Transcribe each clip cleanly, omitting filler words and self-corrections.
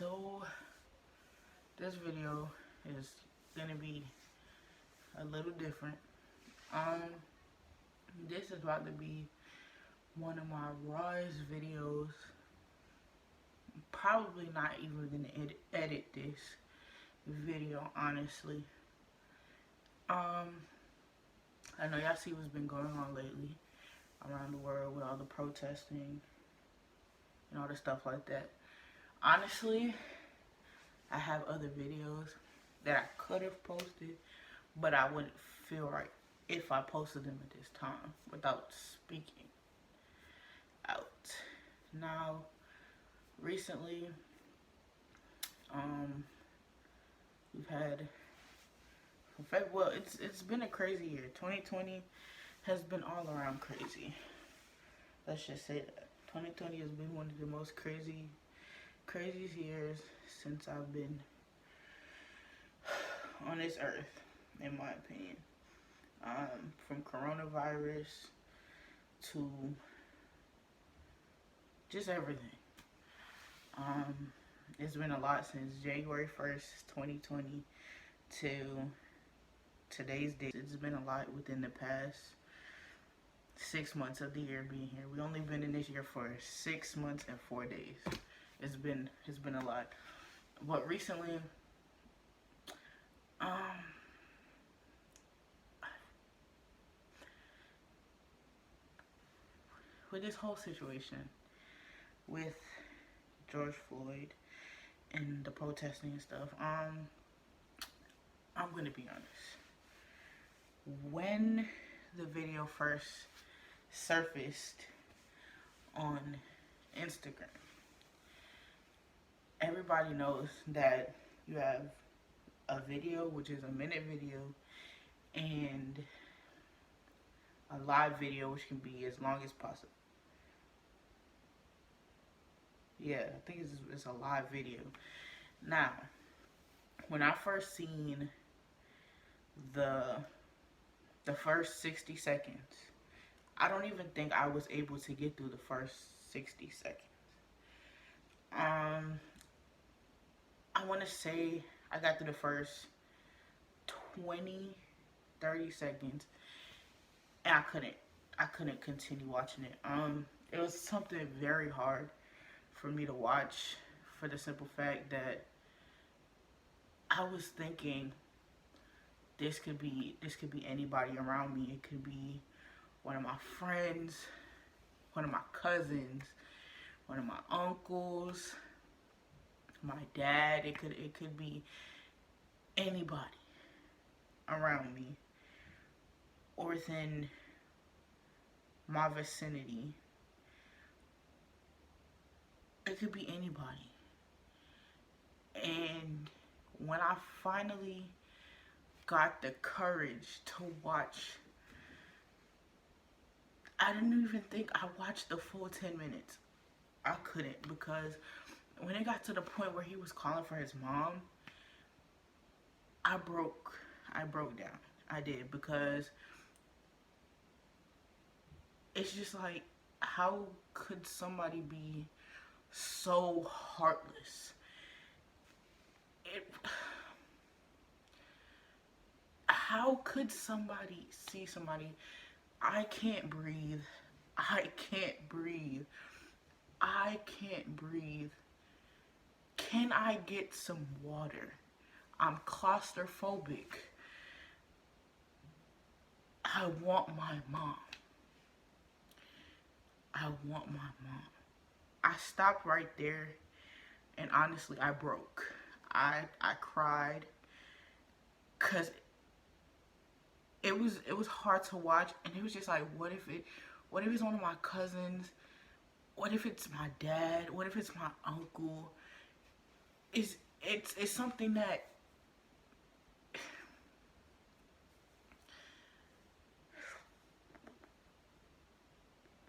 So this video is gonna be a little different. This is about to be one of my rawest videos. Probably not even gonna edit this video, honestly. I know y'all see what's been going on lately around the world with all the protesting and all the stuff like that. Honestly, I have other videos that I could have posted, but I wouldn't feel right if I posted them at this time without speaking out. Now, recently, we've had, well, it's been a crazy year. 2020 has been all around crazy. Let's just say that 2020 has been one of the most craziest years since I've been on this earth, in my opinion. From coronavirus to just everything. It's been a lot since January 1st, 2020 to today's date. It's been a lot within the past 6 months of the year being here. We only been in this year for 6 months and 4 days. It's been a lot. But recently, with this whole situation with George Floyd and the protesting and stuff, I'm gonna be honest. When the video first surfaced on Instagram, everybody knows that you have a video, which is a minute video, and a live video, which can be as long as possible. Yeah, I think it's a live video. Now, when I first seen the first 60 seconds, I don't even think I was able to get through the first 60 seconds. I want to say I got through the first 20, 30 seconds, and I couldn't continue watching it. It was something very hard for me to watch, for the simple fact that I was thinking this could be anybody around me. It could be one of my friends, one of my cousins, one of my uncles, my dad. It could be anybody around me or within my vicinity. It could be anybody. And when I finally got the courage to watch, I didn't even think I watched the full 10 minutes. I couldn't, because when it got to the point where he was calling for his mom, I broke down. I did, because it's just like, how could somebody be so heartless? How could somebody see somebody? I can't breathe. I can't breathe. I can't breathe. Can I get some water? I'm claustrophobic. I want my mom. I want my mom. I stopped right there, and honestly, I broke. I cried, because it was hard to watch, and it was just like, what if it's one of my cousins? What if it's my dad? What if it's my uncle? It's something that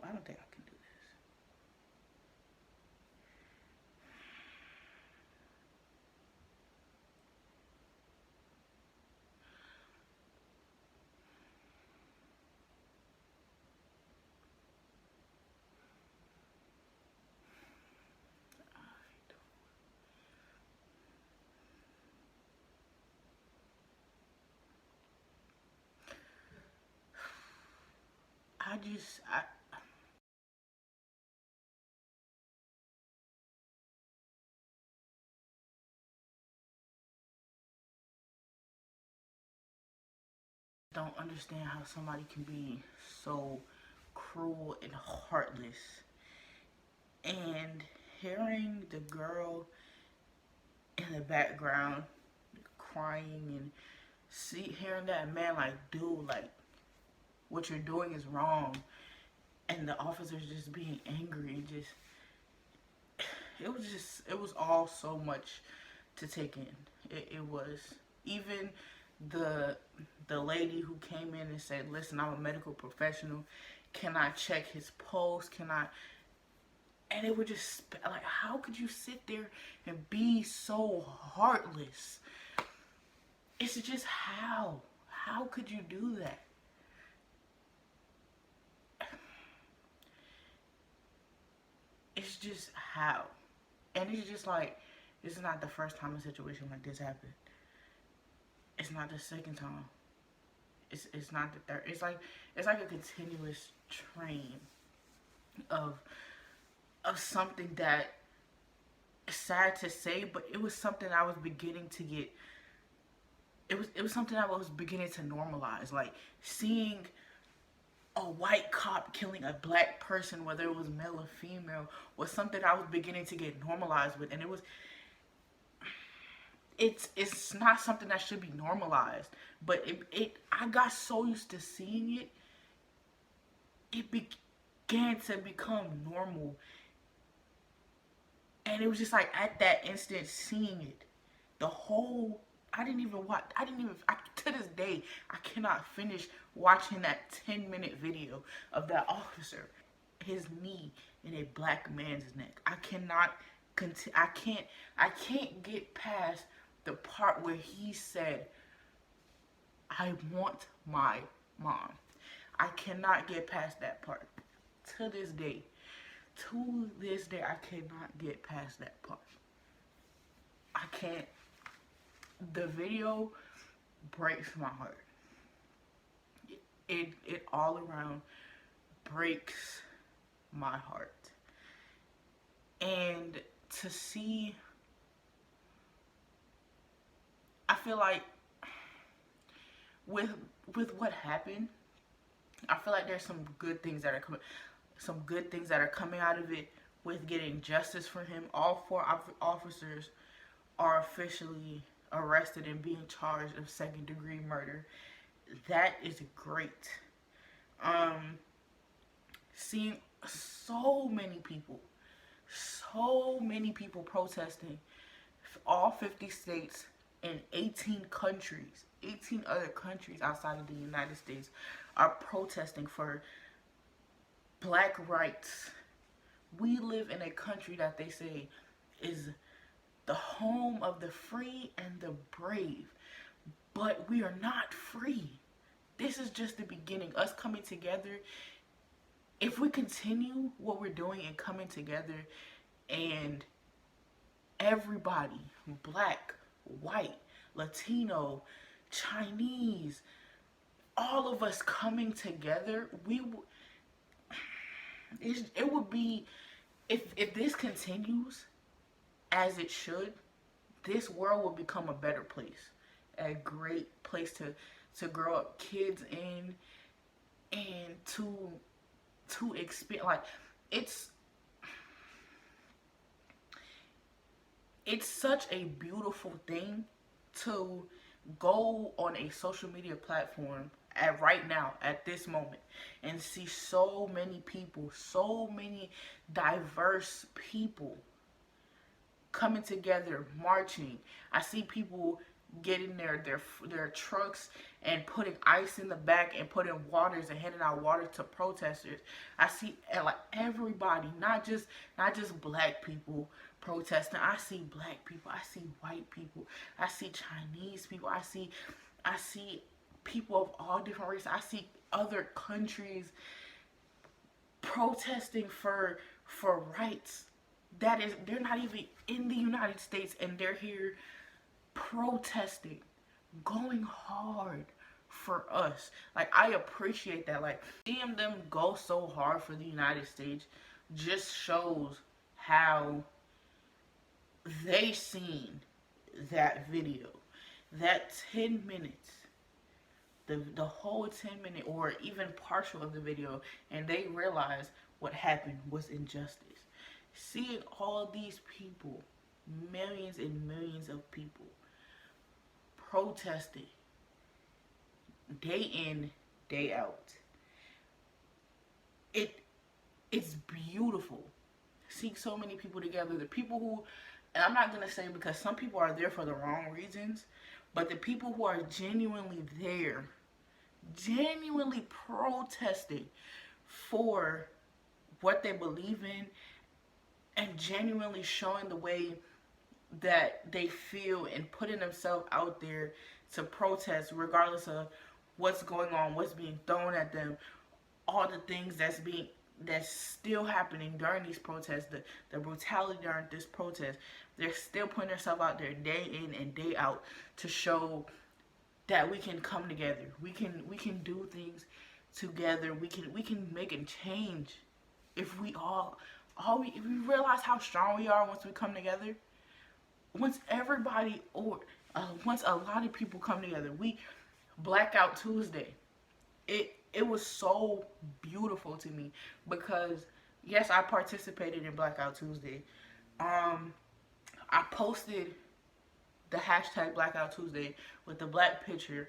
I don't think I can do this. I don't understand how somebody can be so cruel and heartless. And hearing the girl in the background crying and hearing that man like, dude, like, what you're doing is wrong, and the officers just being angry, it was all so much to take in. It was. Even the lady who came in and said, listen, I'm a medical professional, can I check his pulse, can I, and it would just, like, how could you sit there and be so heartless? It's just how could you do that? It's just how. And it's just like, this is not the first time a situation like this happened. It's not the second time. It's not the third. It's like a continuous train of something that is sad to say, but it was something I was beginning to get. It was something I was beginning to normalize. Like, seeing a white cop killing a black person, whether it was male or female, was something I was beginning to get normalized with. And it's not something that should be normalized, but I got so used to seeing it, it began to become normal. And it was just like, at that instant, seeing it, the whole, I didn't even, to this day, I cannot finish watching that 10-minute video of that officer, his knee in a black man's neck. I can't get past the part where he said, I want my mom. I cannot get past that part. To this day, I cannot get past that part. I can't. The video breaks my heart. It all around breaks my heart. And to see, I feel like with what happened, I feel like there's some good things that are coming out of it, with getting justice for him. All 4 officers are officially arrested and being charged of second-degree murder. That is great. Seeing so many people protesting, all 50 states and 18 countries, 18 other countries outside of the United States are protesting for black rights. We live in a country that they say is the home of the free and the brave, but we are not free. This is just the beginning. Us coming together, if we continue what we're doing and coming together, and everybody, black, white, Latino, Chinese, all of us coming together, it would be, if this continues as it should, this world will become a better place, a great place to grow up kids in, and to experience. Like, it's such a beautiful thing to go on a social media platform right now, at this moment, and see so many people, so many diverse people coming together, marching. I see people getting their trucks and putting ice in the back and putting waters and handing out water to protesters. I see, like, everybody, not just black people protesting. I see black people, I see white people, I see Chinese people, I see people of all different races. I see other countries protesting for rights that is, they're not even in the United States, and they're here protesting, going hard for us. Like, I appreciate that. Like, seeing them go so hard for the United States just shows how they seen that video. That 10 minutes, the whole 10-minute or even partial of the video, and they realized what happened was injustice. Seeing all these people, millions and millions of people, protesting day in, day out, it's beautiful. See so many people together. The people who, and I'm not gonna say, because some people are there for the wrong reasons, but the people who are genuinely there, genuinely protesting for what they believe in, and genuinely showing the way that they feel and putting themselves out there to protest regardless of what's going on, what's being thrown at them, all the things that's still happening during these protests, the brutality during this protest. They're still putting themselves out there day in and day out to show that we can come together. We can do things together. We can make a change if we if we realize how strong we are once we come together. Once everybody, or once a lot of people come together. Blackout Tuesday, it was so beautiful to me, because yes, I participated in Blackout Tuesday. I posted the hashtag Blackout Tuesday with the black picture,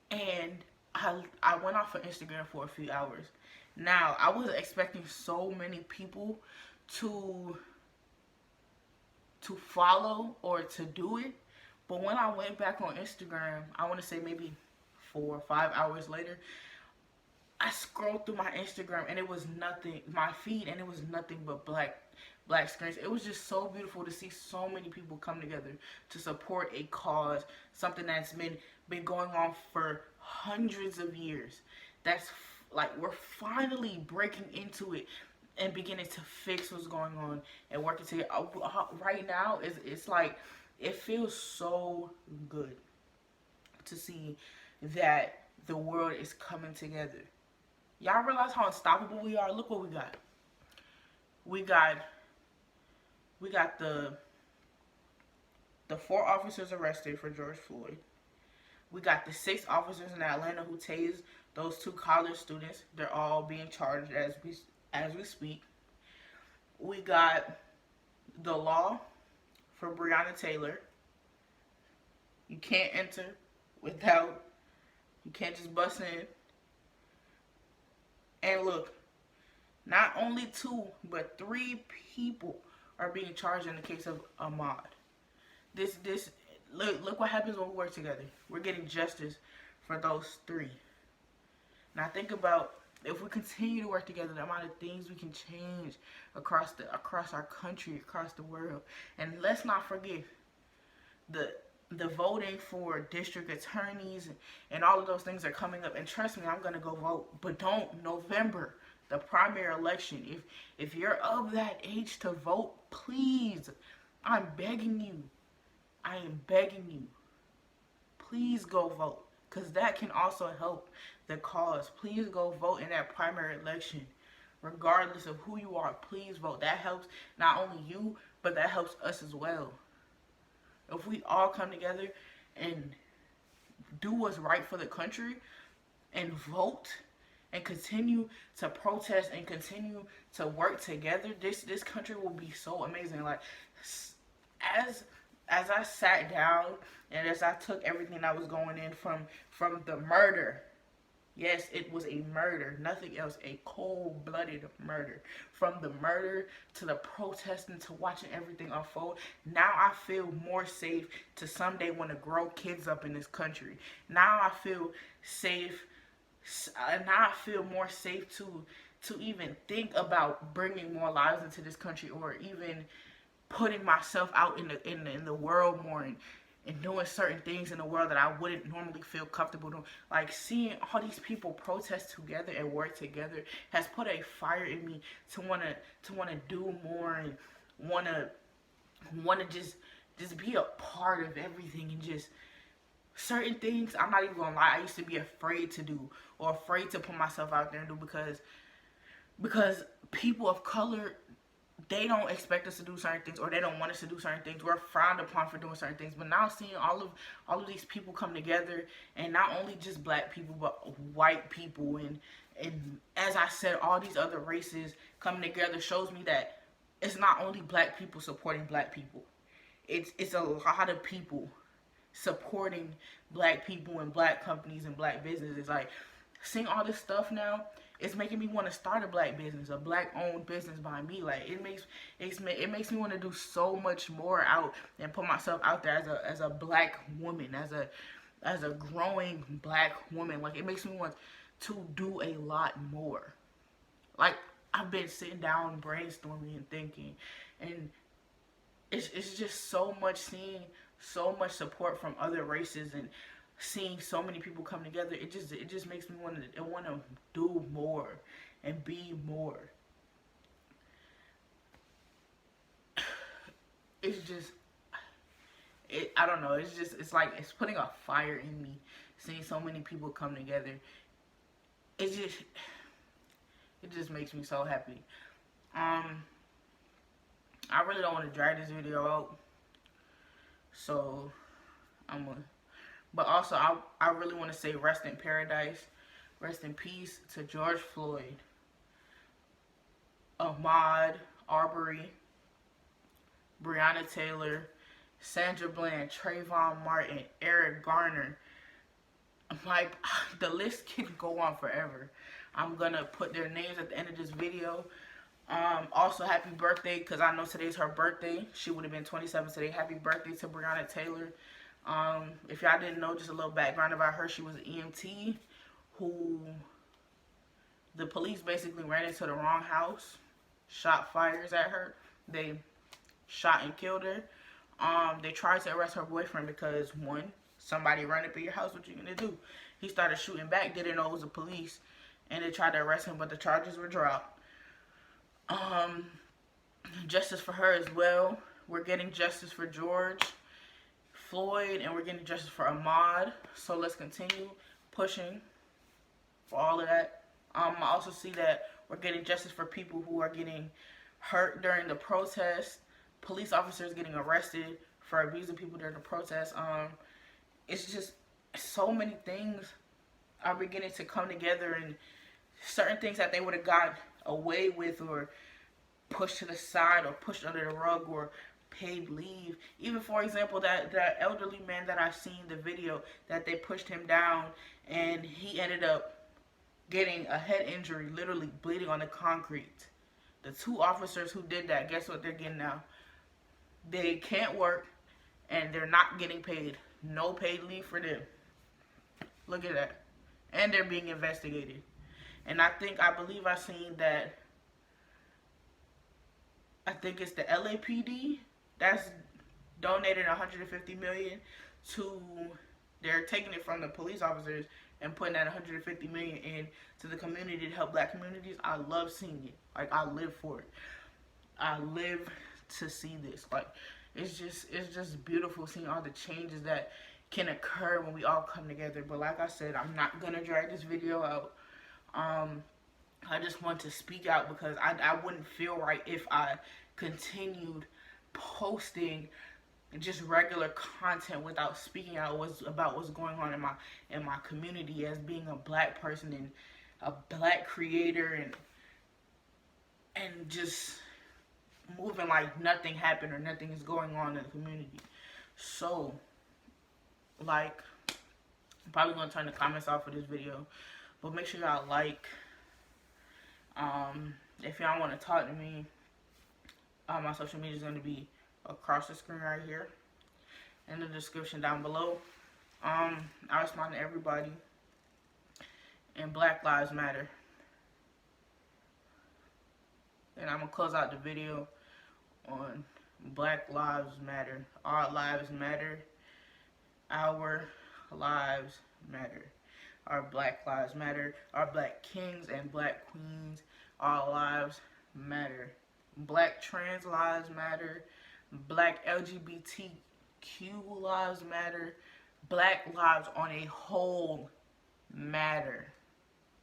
and I went off of Instagram for a few hours. Now, I wasn't expecting so many people to follow or to do it, but when I went back on Instagram, I want to say maybe 4 or 5 hours later, I scrolled through my Instagram and it was nothing, my feed, and it was nothing but black screens. It was just so beautiful to see so many people come together to support a cause, something that's been going on for hundreds of years. That's like, we're finally breaking into it and beginning to fix what's going on and working together. Right now, it's like, it feels so good to see that the world is coming together. Y'all realize how unstoppable we are? Look what we got. We got the 4 officers arrested for George Floyd. We got the 6 officers in Atlanta who tased those 2 college students. They're all being charged as we speak. We got the law for Breonna Taylor. You can't enter without, you can't just bust in. And look, not only 2, but 3 people are being charged in the case of Ahmaud. Look what happens when we work together. We're getting justice for those 3. Now think about, if we continue to work together, the amount of things we can change across our country, across the world. And let's not forget the voting for district attorneys and all of those things are coming up. And trust me, I'm gonna go vote. But don't, November, the primary election, if you're of that age to vote, please, I'm begging you, I am begging you, please go vote, because that can also help the cause. Please go vote in that primary election. Regardless of who you are, please vote. That helps not only you, but that helps us as well. If we all come together and do what's right for the country and vote and continue to protest and continue to work together, this country will be so amazing. Like, as I sat down and as I took everything that was going in from the murder, yes, it was a murder, nothing else, a cold-blooded murder. From the murder to the protesting to watching everything unfold, now I feel more safe to someday want to grow kids up in this country. Now I feel safe, now I feel more safe to even think about bringing more lives into this country, or even putting myself out in the world more, and doing certain things in the world that I wouldn't normally feel comfortable doing. Like, seeing all these people protest together and work together has put a fire in me to wanna do more, and wanna just be a part of everything, and just certain things, I'm not even gonna lie, I used to be afraid to do, or afraid to put myself out there and do, because people of color, they don't expect us to do certain things, or they don't want us to do certain things. We're frowned upon for doing certain things. But now seeing all of these people come together, and not only just black people, but white people, and as I said, all these other races coming together, shows me that it's not only black people supporting black people. It's a lot of people supporting black people and black companies and black businesses. Like, seeing all this stuff now, it's making me want to start a black business, a black owned business by me. Like, it makes me want to do so much more out and put myself out there as a black woman, as a growing black woman. Like, it makes me want to do a lot more. Like, I've been sitting down brainstorming and thinking, and it's just so much, seeing so much support from other races and seeing so many people come together. It just makes me want to do more and be more. I don't know. It's like it's putting a fire in me, seeing so many people come together. It just makes me so happy. I really don't want to drag this video out, so but also I really want to say rest in paradise, rest in peace to George Floyd, Ahmaud Arbery, Breonna Taylor, Sandra Bland, Trayvon Martin, Eric Garner. Like, the list can go on forever. I'm gonna put their names at the end of this video. Also, happy birthday, because I know today's her birthday. She would have been 27 today. Happy birthday to Breonna Taylor. If y'all didn't know, just a little background about her. She was an EMT who the police basically ran into the wrong house, shot fires at her. They shot and killed her. They tried to arrest her boyfriend because, one, somebody ran up in your house, what you gonna do? He started shooting back, didn't know it was the police, and they tried to arrest him, but the charges were dropped. Justice for her as well. We're getting justice for George Floyd, and we're getting justice for Ahmaud. So let's continue pushing for all of that. I also see that we're getting justice for people who are getting hurt during the protest. Police officers getting arrested for abusing people during the protest. It's just so many things are beginning to come together, and certain things that they would have got away with or pushed to the side or pushed under the rug or paid leave. Even, for example, that elderly man that I've seen the video that they pushed him down and he ended up getting a head injury, literally bleeding on the concrete. The two officers who did that, guess what they're getting now? They can't work and they're not getting paid. No paid leave for them. Look at that. And they're being investigated. And I believe I've seen that, I think it's the LAPD that's donated $150 million to, they're taking it from the police officers and putting that $150 million in to the community to help black communities. I love seeing it. Like, I live for it. I live to see this. Like, it's just beautiful seeing all the changes that can occur when we all come together. But like I said, I'm not gonna drag this video out. I just want to speak out because I wouldn't feel right if I continued posting just regular content without speaking out about what's going on in my community as being a black person and a black creator, and just moving like nothing happened or nothing is going on in the community. So, like, I'm probably gonna turn the comments off for this video, but make sure y'all like. If y'all want to talk to me, my social media is going to be across the screen right here in the description down below. I respond to everybody, and Black Lives Matter. And I'm going to close out the video on Black Lives Matter. Our lives matter. Our lives matter. Our Black Lives Matter. Our Black Kings and Black Queens. Our lives matter. Black trans lives matter. Black LGBTQ lives matter. Black lives on a whole matter.